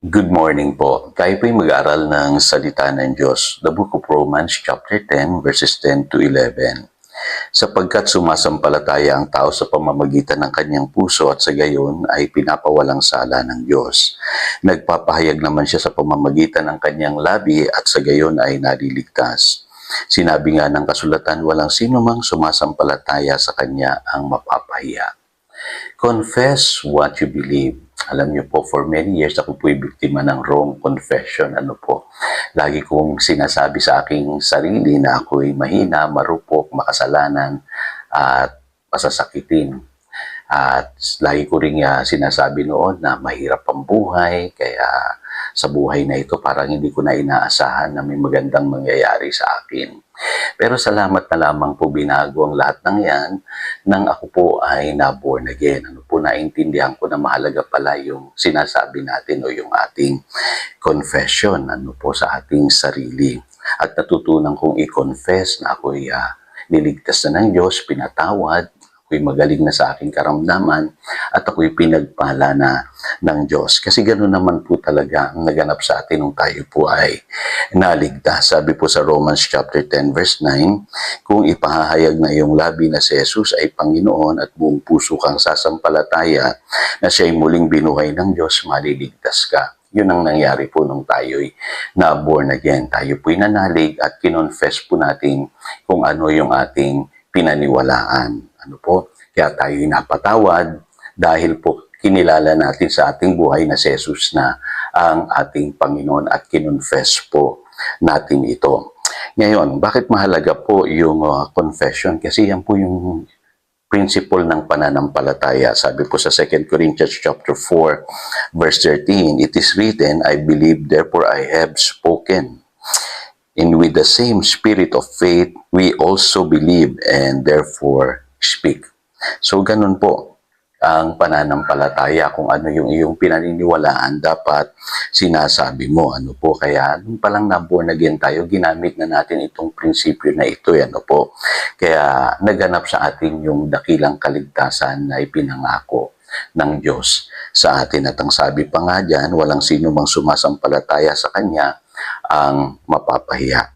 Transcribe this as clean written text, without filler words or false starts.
Good morning po. Tayo po'y mag-aaral ng Salita ng Diyos, the Book of Romans chapter 10, verses 10 to 11. Sapagkat sumasampalataya ang tao sa pamamagitan ng kanyang puso at sa gayon ay pinapawalang sala ng Diyos. Nagpapahayag naman siya sa pamamagitan ng kanyang labi at sa gayon ay naliligtas. Sinabi nga ng kasulatan, walang sino mang sumasampalataya sa kanya ang mapapahiya. Confess what you believe. Alam niyo po, for many years ako po'y biktima ng wrong confession. Lagi kong sinasabi sa aking sarili na ako'y mahina, marupok, makasalanan, at masasakitin. At lagi ko rin sinasabi noon na mahirap ang buhay, kaya sa buhay na ito parang hindi ko na inaasahan na may magandang mangyayari sa akin. Pero salamat na lamang po binago ang lahat ng yan nang ako po ay na-born again. Naintindihan ko na mahalaga pala yung sinasabi natin o yung ating confession sa ating sarili. At natutunan kong i-confess na ako'y niligtas na ng Diyos, pinatawad, ako'y magaling na sa aking karamdaman, at ako'y pinagpala na ng Diyos. Kasi gano'n naman po talaga ang naganap sa atin nung tayo po ay naligtas. Sabi po sa Romans chapter 10 verse 9, kung ipahahayag na iyong labi na si Jesus ay Panginoon at buong puso kang sasampalataya na siya'y muling binuhay ng Diyos, maliligtas ka. Yun ang nangyari po nung tayo'y na-born again. Tayo po'y nanalig at kinonfess po natin kung ano yung ating pinaniwalaan. Kaya tayo'y napatawad dahil po kinilala natin sa ating buhay na si Jesus na ang ating Panginoon at kinonfess po natin ito. Ngayon, bakit mahalaga po yung confession? Kasi yan po yung principle ng pananampalataya. Sabi po sa 2 Corinthians chapter 4 verse 13, it is written, I believe, therefore I have spoken. And with the same spirit of faith, we also believe and therefore speak. So ganun po ang pananampalataya, kung ano yung iyong pinaniniwalaan, dapat sinasabi mo. Kaya nung palang na-born again tayo, ginamit na natin itong prinsipyo na ito. Kaya naganap sa atin yung dakilang kaligtasan na ipinangako ng Diyos sa atin. At ang sabi pa nga dyan, walang sino mang sumasampalataya sa Kanya ang mapapahiya.